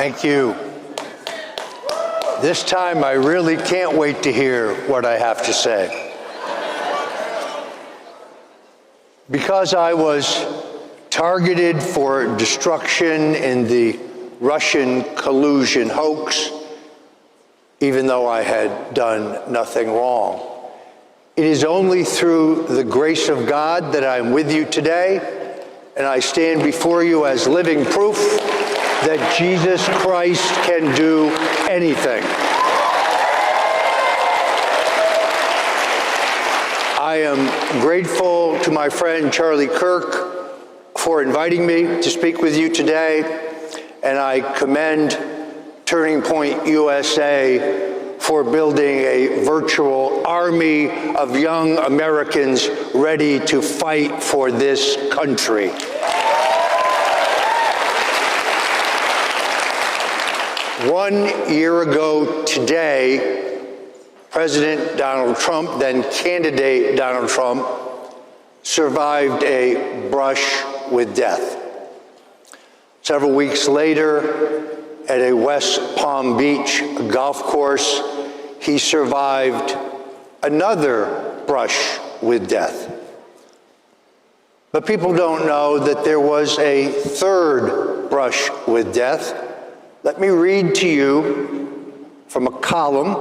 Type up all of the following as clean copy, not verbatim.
Thank you. This time I really can't wait to hear what I have to say. Because I was targeted for destruction in the Russian collusion hoax, even though I had done nothing wrong. It is only through the grace of God that I'm with you today, and I stand before you as living proof that Jesus Christ can do anything. I am grateful to my friend Charlie Kirk for inviting me to speak with you today, and I commend Turning Point USA for building a virtual army of young Americans ready to fight for this country. One year ago today, President Donald Trump, then candidate Donald Trump, survived a brush with death. Several weeks later, at a West Palm Beach golf course, he survived another brush with death. But people don't know that there was a third brush with death. Let me read to you from a column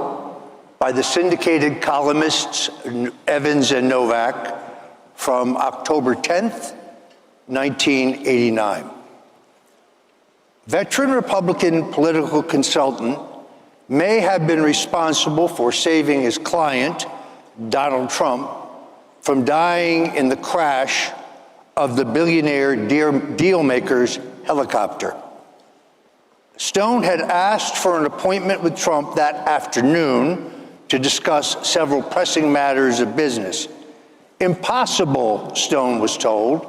by the syndicated columnists Evans and Novak from October 10th, 1989. Veteran Republican political consultant may have been responsible for saving his client, Donald Trump, from dying in the crash of the billionaire dealmaker's helicopter. Stone had asked for an appointment with Trump that afternoon to discuss several pressing matters of business. Impossible, Stone was told,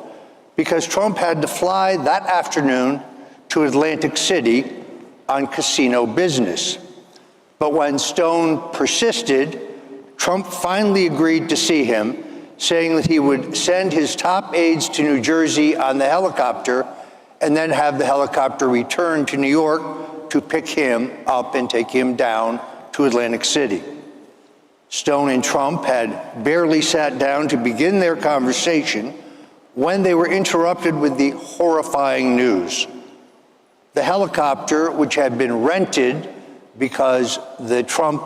because Trump had to fly that afternoon to Atlantic City on casino business. But when Stone persisted, Trump finally agreed to see him, saying that he would send his top aides to New Jersey on the helicopter and then have the helicopter return to New York to pick him up and take him down to Atlantic City. Stone and Trump had barely sat down to begin their conversation when they were interrupted with the horrifying news. The helicopter, which had been rented because the Trump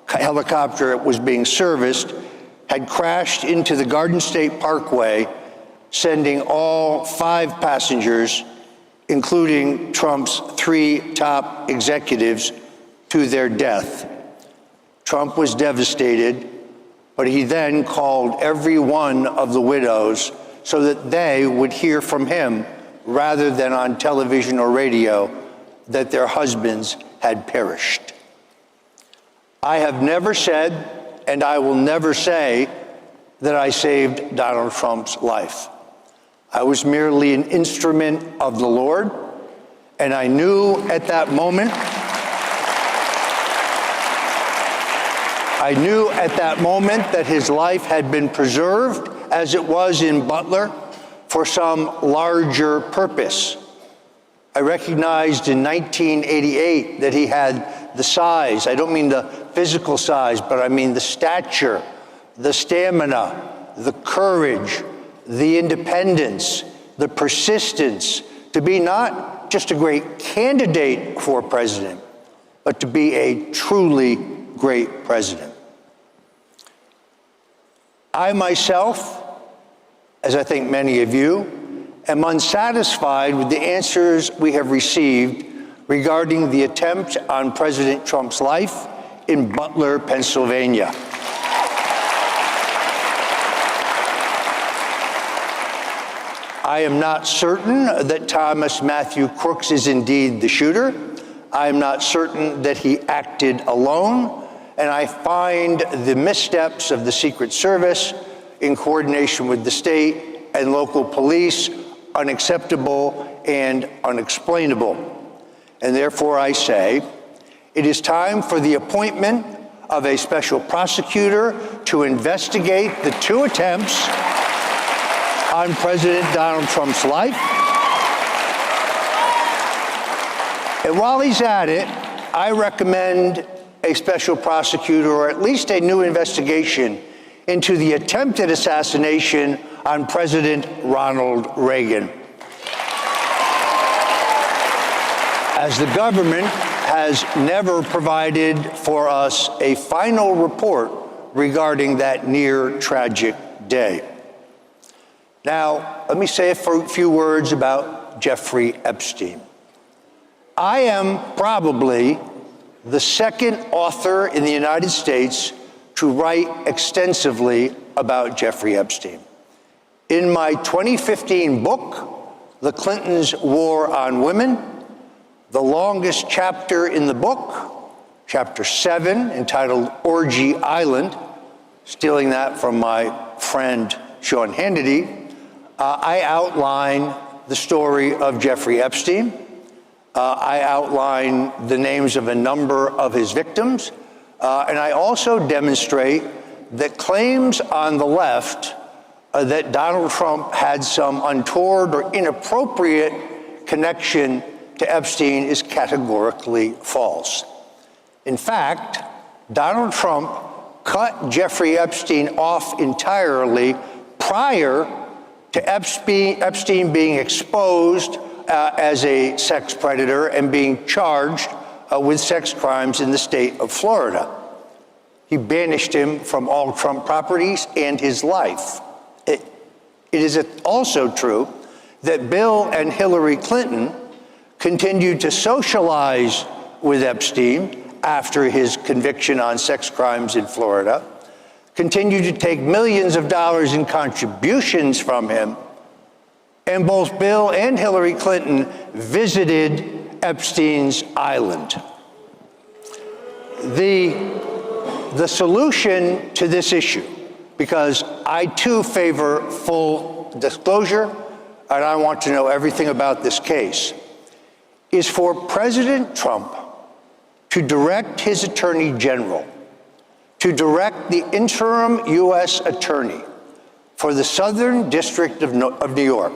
helicopter was being serviced, had crashed into the Garden State Parkway, sending all 5 passengers, including Trump's 3 top executives, to their death. Trump was devastated, but he then called every one of the widows so that they would hear from him rather than on television or radio that their husbands had perished. I have never said, and I will never say, that I saved Donald Trump's life. I was merely an instrument of the Lord, and I knew at that moment that his life had been preserved, as it was in Butler, for some larger purpose. I recognized in 1988 that he had the size, I don't mean the physical size, but I mean the stature, the stamina, the courage, the independence, the persistence to be not just a great candidate for president, but to be a truly great president. I myself, as I think many of you, am unsatisfied with the answers we have received regarding the attempt on President Trump's life in Butler, Pennsylvania. I am not certain that Thomas Matthew Crooks is indeed the shooter. I am not certain that he acted alone, and I find the missteps of the Secret Service in coordination with the state and local police unacceptable and unexplainable. And therefore I say, it is time for the appointment of a special prosecutor to investigate the 2 attempts on President Donald Trump's life And while he's at it, I recommend a special prosecutor or at least a new investigation into the attempted assassination on President Ronald Reagan, as the government has never provided for us a final report regarding that near tragic day. Now, let me say a few words about Jeffrey Epstein. I am probably the second author in the United States to write extensively about Jeffrey Epstein. In my 2015 book, The Clintons' War on Women, the longest chapter in the book, chapter 7, entitled Orgy Island, stealing that from my friend Sean Hannity, I outline the story of Jeffrey Epstein. I outline the names of a number of his victims, and I also demonstrate that claims on the left that Donald Trump had some untoward or inappropriate connection to Epstein is categorically false. In fact, Donald Trump cut Jeffrey Epstein off entirely prior to Epstein being exposed as a sex predator and being charged with sex crimes in the state of Florida. He banished him from all Trump properties and his life. It is also true that Bill and Hillary Clinton continued to socialize with Epstein after his conviction on sex crimes in Florida, continued to take millions of dollars in contributions from him, and both Bill and Hillary Clinton visited Epstein's island. The solution to this issue, because I too favor full disclosure, and I want to know everything about this case, is for President Trump to direct his Attorney General, to direct the interim U.S. Attorney for the Southern District of New York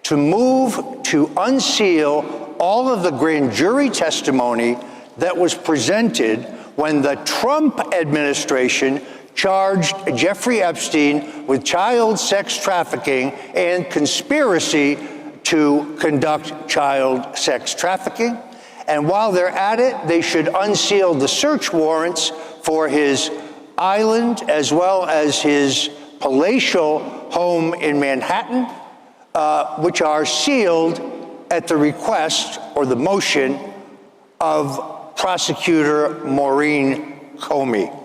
to move to unseal all of the grand jury testimony that was presented when the Trump administration charged Jeffrey Epstein with child sex trafficking and conspiracy to conduct child sex trafficking. And while they're at it, they should unseal the search warrants for his island as well as his palatial home in Manhattan, which are sealed at the request or the motion of Prosecutor Maureen Comey.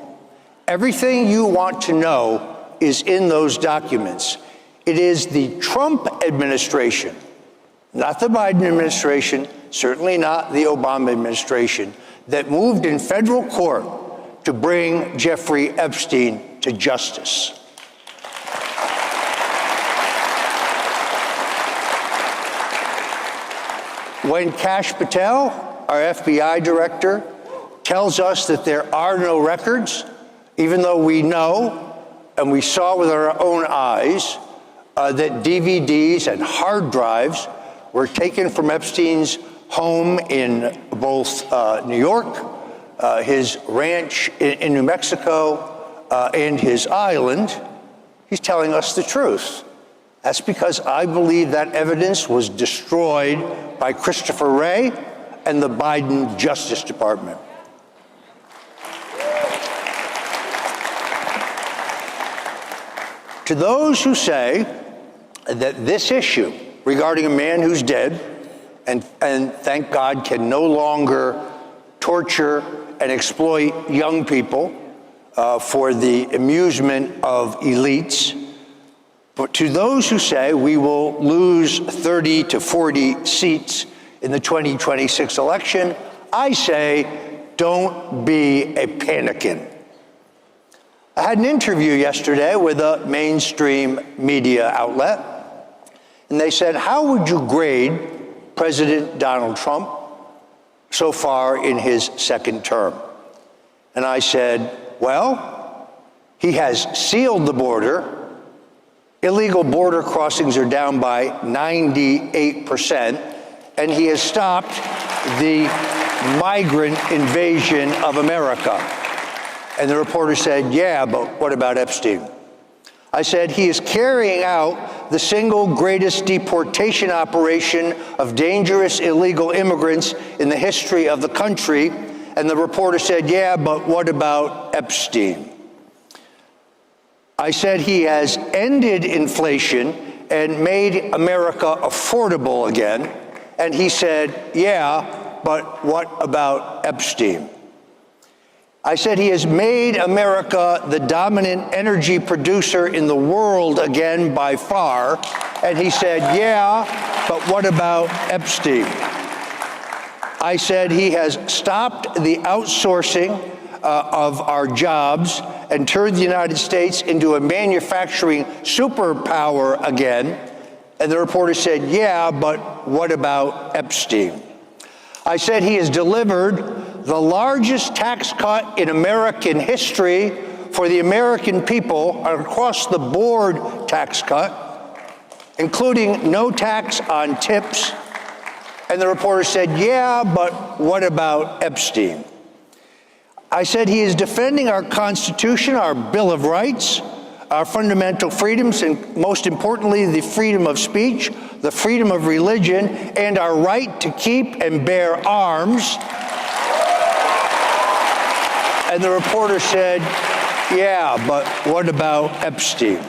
Everything you want to know is in those documents. It is the Trump administration, not the Biden administration, certainly not the Obama administration, that moved in federal court to bring Jeffrey Epstein to justice. When Kash Patel, our FBI director, tells us that there are no records, even though we know and we saw with our own eyes that DVDs and hard drives were taken from Epstein's home in both New York, his ranch in New Mexico, and his island, he's telling us the truth. That's because I believe that evidence was destroyed by Christopher Wray and the Biden Justice Department. To those who say that this issue regarding a man who's dead and thank God can no longer torture and exploit young people for the amusement of elites, but to those who say we will lose 30 to 40 seats in the 2026 election, I say, don't be a panicking. I had an interview yesterday with a mainstream media outlet, and they said, how would you grade President Donald Trump so far in his second term? And I said, well, he has sealed the border. Illegal border crossings are down by 98%, and he has stopped the migrant invasion of America. And the reporter said, yeah, but what about Epstein? I said, he is carrying out the single greatest deportation operation of dangerous illegal immigrants in the history of the country. And the reporter said, yeah, but what about Epstein? I said, he has ended inflation and made America affordable again. And he said, yeah, but what about Epstein? I said, he has made America the dominant energy producer in the world again by far. And he said, yeah, but what about Epstein? I said, he has stopped the outsourcing of our jobs and turned the United States into a manufacturing superpower again. And the reporter said, yeah, but what about Epstein? I said, he has delivered the largest tax cut in American history for the American people, an across-the-board tax cut, including no tax on tips. And the reporter said, yeah, but what about Epstein? I said, he is defending our Constitution, our Bill of Rights, our fundamental freedoms, and most importantly, the freedom of speech, the freedom of religion, and our right to keep and bear arms. And the reporter said, yeah, but what about Epstein?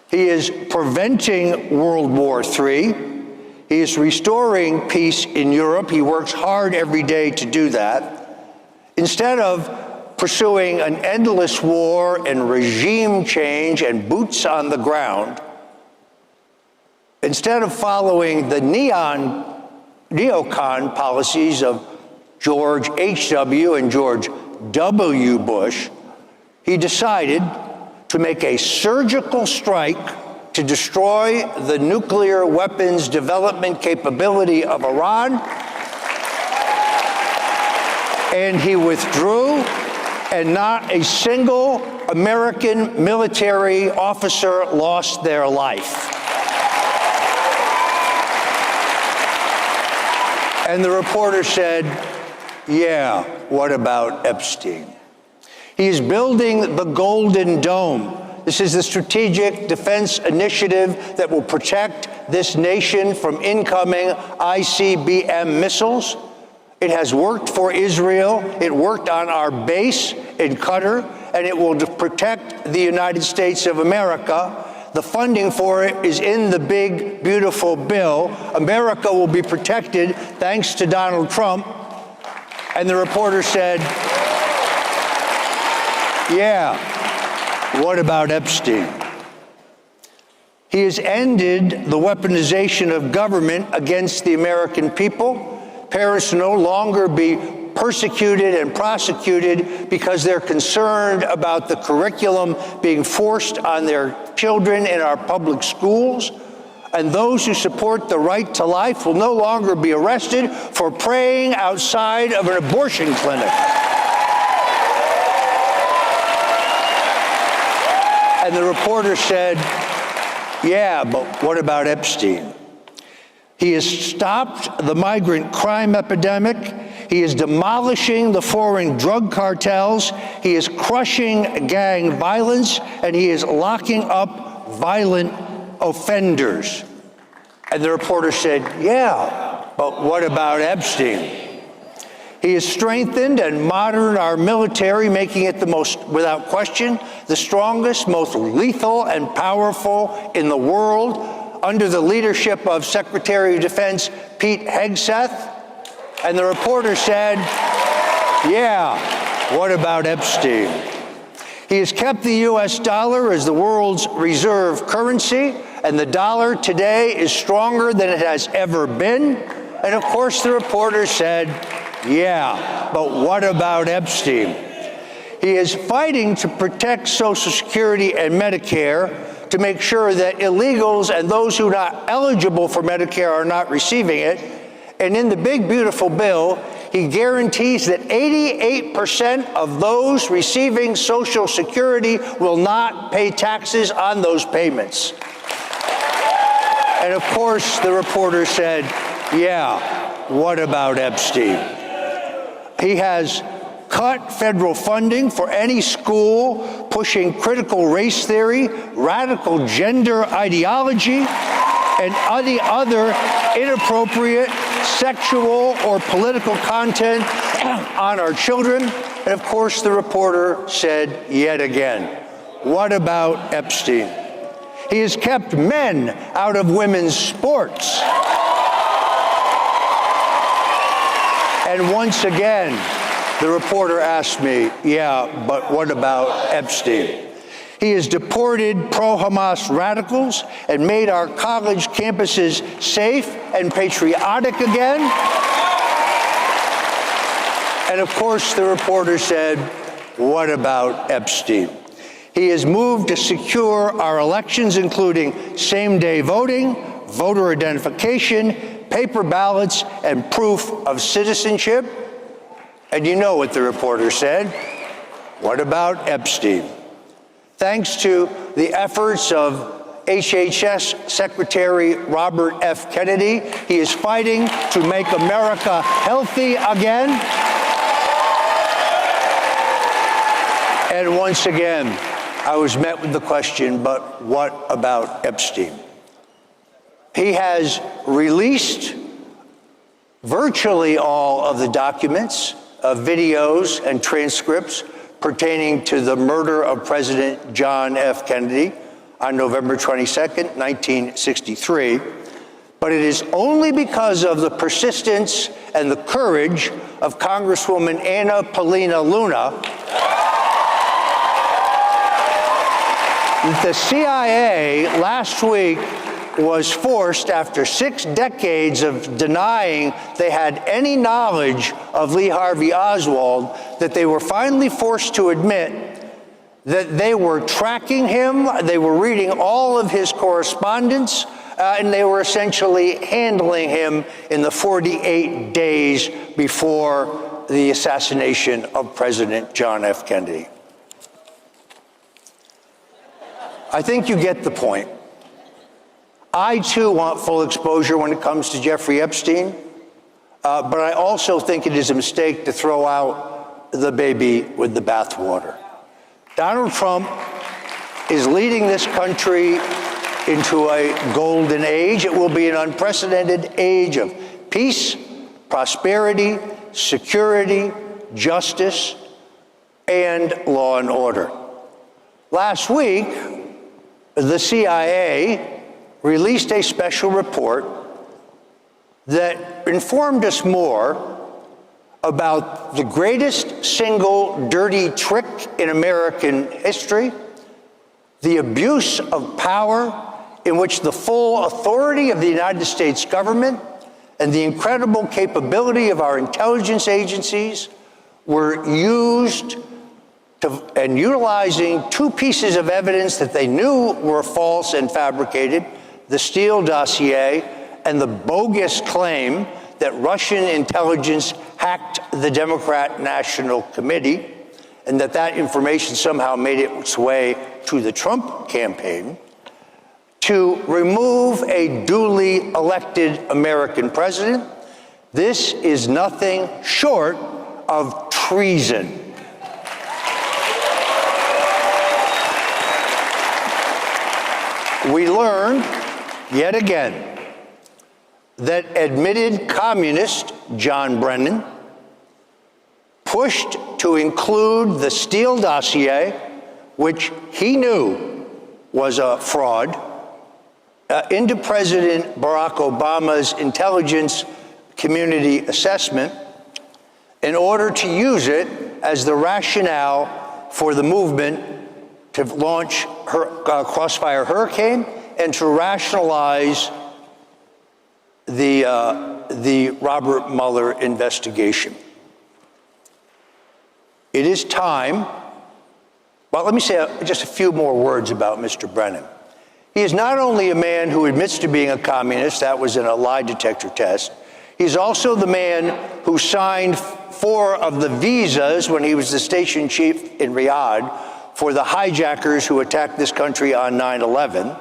He is preventing World War III. He is restoring peace in Europe. He works hard every day to do that. Instead of pursuing an endless war and regime change and boots on the ground, instead of following the neocon policies of George H.W. and George W. Bush, he decided to make a surgical strike to destroy the nuclear weapons development capability of Iran, and he withdrew, and not a single American military officer lost their life. And the reporter said, yeah, what about Epstein? He's building the Golden Dome. This is the strategic defense initiative that will protect this nation from incoming ICBM missiles. It has worked for Israel. It worked on our base in Qatar, and it will protect the United States of America. The funding for it is in the big, beautiful bill. America will be protected thanks to Donald Trump. And the reporter said, yeah, what about Epstein? He has ended the weaponization of government against the American people. Parents no longer be persecuted and prosecuted because they're concerned about the curriculum being forced on their children in our public schools. And those who support the right to life will no longer be arrested for praying outside of an abortion clinic. And the reporter said, yeah, but what about Epstein? He has stopped the migrant crime epidemic. He is demolishing the foreign drug cartels. He is crushing gang violence, and he is locking up violent offenders. And the reporter said, yeah, but what about Epstein? He has strengthened and modernized our military, making it the most, without question, the strongest, most lethal and powerful in the world, under the leadership of Secretary of Defense Pete Hegseth. And the reporter said, yeah, what about Epstein? He has kept the U.S. dollar as the world's reserve currency, and the dollar today is stronger than it has ever been. And of course, the reporter said, yeah, but what about Epstein? He is fighting to protect Social Security and Medicare, to make sure that illegals and those who are not eligible for Medicare are not receiving it. And in the big, beautiful bill, he guarantees that 88% of those receiving Social Security will not pay taxes on those payments. And of course, the reporter said, Yeah, what about Epstein? He has cut federal funding for any school pushing critical race theory, radical gender ideology, and any other inappropriate sexual or political content on our children. And of course, the reporter said yet again, what about Epstein? He has kept men out of women's sports. And once again, the reporter asked me, yeah, but what about Epstein? He has deported pro-Hamas radicals and made our college campuses safe and patriotic again. And of course, the reporter said, what about Epstein? He has moved to secure our elections, including same-day voting, voter identification, paper ballots, and proof of citizenship. And you know what the reporter said. What about Epstein? Thanks to the efforts of HHS Secretary Robert F. Kennedy, he is fighting to make America healthy again. And once again, I was met with the question, but what about Epstein? He has released virtually all of the documents, videos, and transcripts pertaining to the murder of President John F. Kennedy on November 22nd, 1963. But it is only because of the persistence and the courage of Congresswoman Anna Paulina Luna that the CIA last week was forced, after 6 decades of denying they had any knowledge of Lee Harvey Oswald, that they were finally forced to admit that they were tracking him, they were reading all of his correspondence, and they were essentially handling him in the 48 days before the assassination of President John F. Kennedy. I think you get the point. I, too, want full exposure when it comes to Jeffrey Epstein, but I also think it is a mistake to throw out the baby with the bathwater. Donald Trump is leading this country into a golden age. It will be an unprecedented age of peace, prosperity, security, justice, and law and order. Last week, the CIA released a special report that informed us more about the greatest single dirty trick in American history, the abuse of power in which the full authority of the United States government and the incredible capability of our intelligence agencies were used and utilizing 2 pieces of evidence that they knew were false and fabricated, the Steele dossier and the bogus claim that Russian intelligence hacked the Democrat National Committee and that information somehow made its way to the Trump campaign, to remove a duly elected American president. This is nothing short of treason. We learned, yet again, that admitted communist John Brennan pushed to include the Steele dossier, which he knew was a fraud, into President Barack Obama's intelligence community assessment in order to use it as the rationale for the movement to launch Crossfire Hurricane and to rationalize the Robert Mueller investigation. It is time, well, let me say just a few more words about Mr. Brennan. He is not only a man who admits to being a communist, that was in a lie detector test, he's also the man who signed 4 of the visas when he was the station chief in Riyadh for the hijackers who attacked this country on 9/11.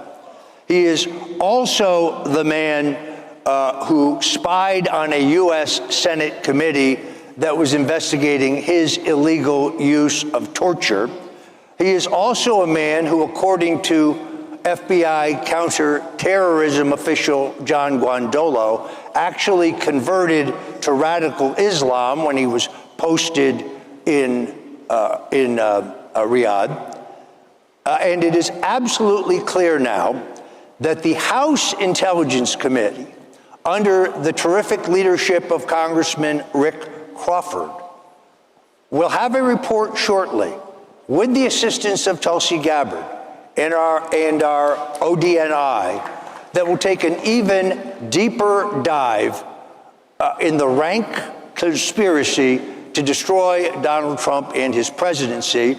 He is also the man who spied on a U.S. Senate committee that was investigating his illegal use of torture. He is also a man who, according to FBI counterterrorism official John Guandolo, actually converted to radical Islam when he was posted in Riyadh. And it is absolutely clear now that the House Intelligence Committee, under the terrific leadership of Congressman Rick Crawford, will have a report shortly with the assistance of Tulsi Gabbard and our ODNI that will take an even deeper dive in the rank conspiracy to destroy Donald Trump and his presidency.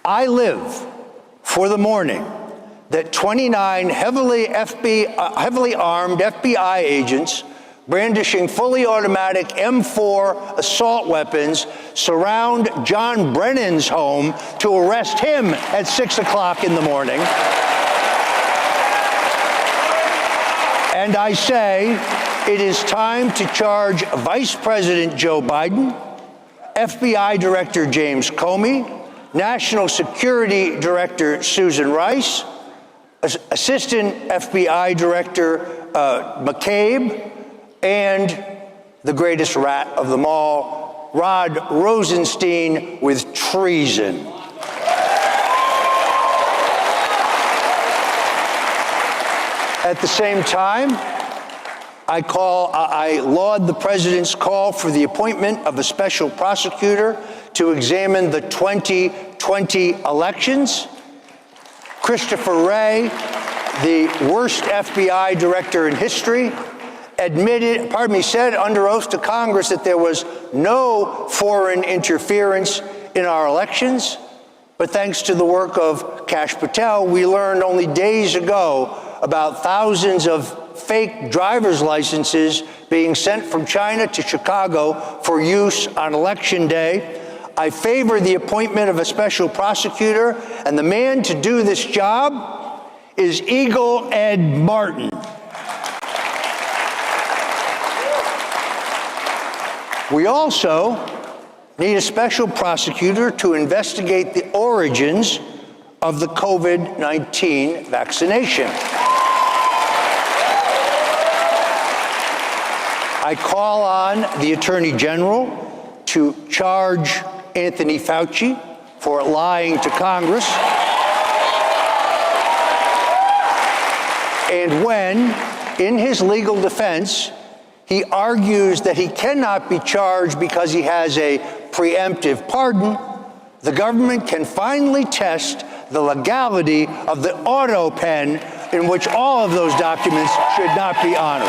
I live for the morning that 29 heavily armed FBI agents brandishing fully automatic M4 assault weapons surround John Brennan's home to arrest him at 6 o'clock in the morning. And I say it is time to charge Vice President Joe Biden, FBI Director James Comey, National Security Director Susan Rice, Assistant FBI Director McCabe, and the greatest rat of them all, Rod Rosenstein, with treason. At the same time, I laud the president's call for the appointment of a special prosecutor to examine the 2020 elections. Christopher Wray, the worst FBI director in history, said under oath to Congress that there was no foreign interference in our elections. But thanks to the work of Kash Patel, we learned only days ago about thousands of fake driver's licenses being sent from China to Chicago for use on Election Day. I favor the appointment of a special prosecutor, and the man to do this job is Eagle Ed Martin. We also need a special prosecutor to investigate the origins of the COVID-19 vaccination. I call on the Attorney General to charge Anthony Fauci for lying to Congress. And when, in his legal defense, he argues that he cannot be charged because he has a preemptive pardon, the government can finally test the legality of the auto pen in which all of those documents should not be honored.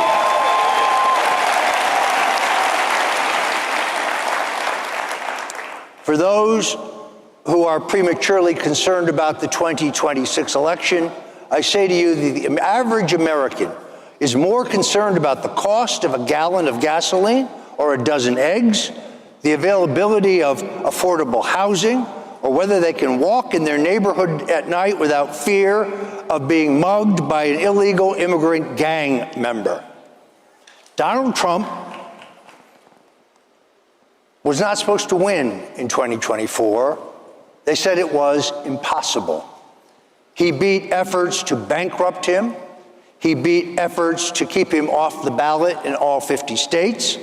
For those who are prematurely concerned about the 2026 election, I say to you, the average American is more concerned about the cost of a gallon of gasoline or a dozen eggs, the availability of affordable housing, or whether they can walk in their neighborhood at night without fear of being mugged by an illegal immigrant gang member. Donald Trump was not supposed to win in 2024. They said it was impossible. He beat efforts to bankrupt him. He beat efforts to keep him off the ballot in all 50 states.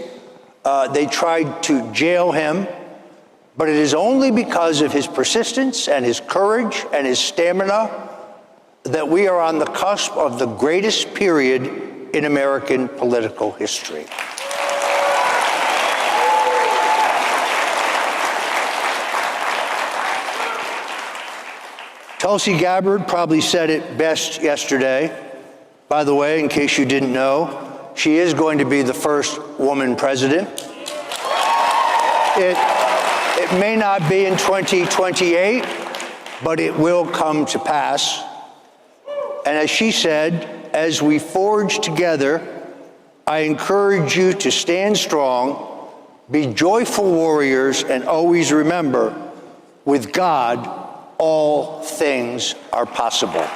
They tried to jail him, but it is only because of his persistence and his courage and his stamina that we are on the cusp of the greatest period in American political history. Tulsi Gabbard probably said it best yesterday. By the way, in case you didn't know, she is going to be the first woman president. It may not be in 2028, but it will come to pass. And as she said, as we forge together, I encourage you to stand strong, be joyful warriors, and always remember, with God, all things are possible.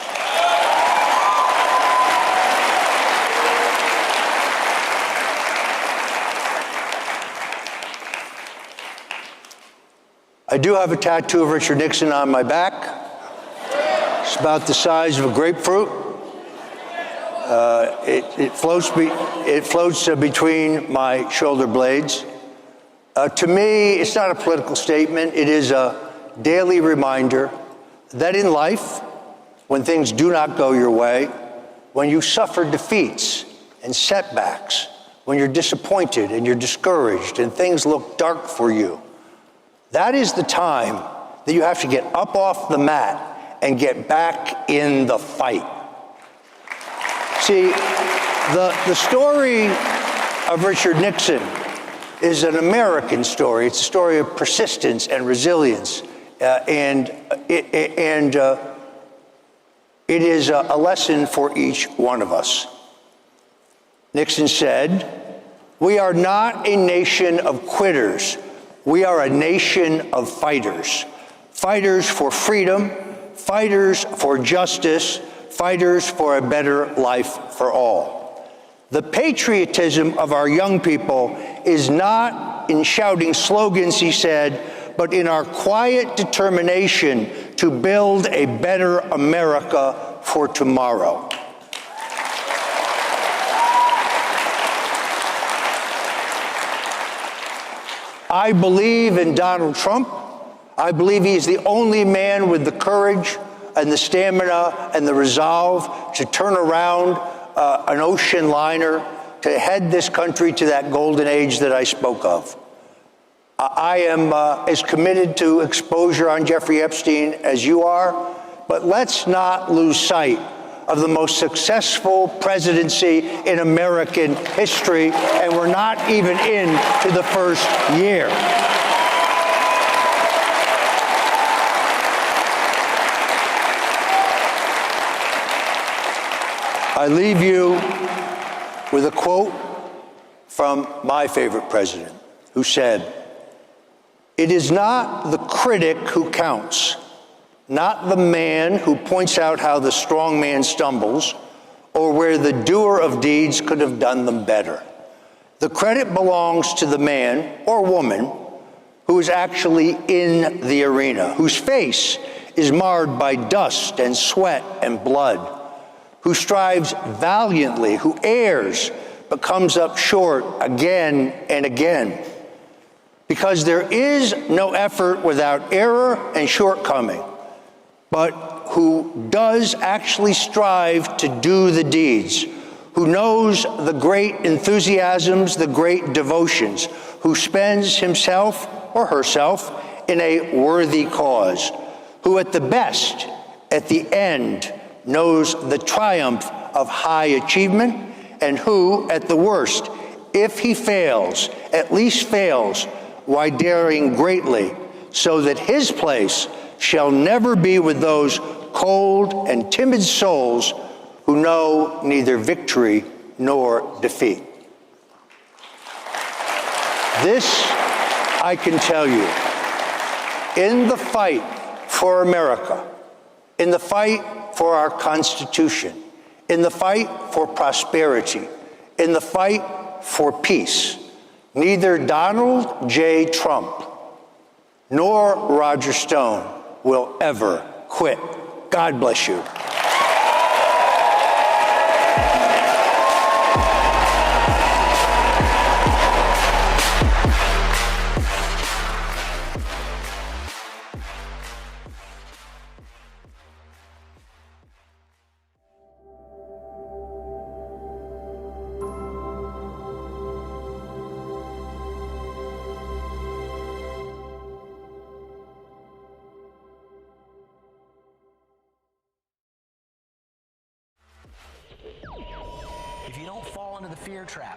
I do have a tattoo of Richard Nixon on my back. It's about the size of a grapefruit. It floats between my shoulder blades. To me, it's not a political statement. It is a daily reminder that in life, when things do not go your way, when you suffer defeats and setbacks, when you're disappointed and you're discouraged and things look dark for you, that is the time that you have to get up off the mat and get back in the fight. See, the story of Richard Nixon is an American story. It's a story of persistence and resilience, and it is a lesson for each one of us. Nixon said, "We are not a nation of quitters. We are a nation of fighters. Fighters for freedom, fighters for justice, fighters for a better life for all." The patriotism of our young people is not in shouting slogans, he said, but in our quiet determination to build a better America for tomorrow. I believe in Donald Trump. I believe he's the only man with the courage and the stamina and the resolve to turn around an ocean liner, to head this country to that golden age that I spoke of. I am as committed to exposure on Jeffrey Epstein as you are, but let's not lose sight of the most successful presidency in American history, and we're not even into the first year. I leave you with a quote from my favorite president, who said, "It is not the critic who counts, not the man who points out how the strong man stumbles or where the doer of deeds could have done them better. The credit belongs to the man or woman who is actually in the arena, whose face is marred by dust and sweat and blood, who strives valiantly, who errs but comes up short again and again. Because there is no effort without error and shortcoming, but who does actually strive to do the deeds, who knows the great enthusiasms, the great devotions, who spends himself or herself in a worthy cause, who at the best, at the end, knows the triumph of high achievement, and who, at the worst, if he fails, at least fails while daring greatly, so that his place shall never be with those cold and timid souls who know neither victory nor defeat." This I can tell you. In the fight for America, in the fight for our Constitution, in the fight for prosperity, in the fight for peace, neither Donald J. Trump nor Roger Stone will ever quit. God bless you. If you don't fall into the fear trap,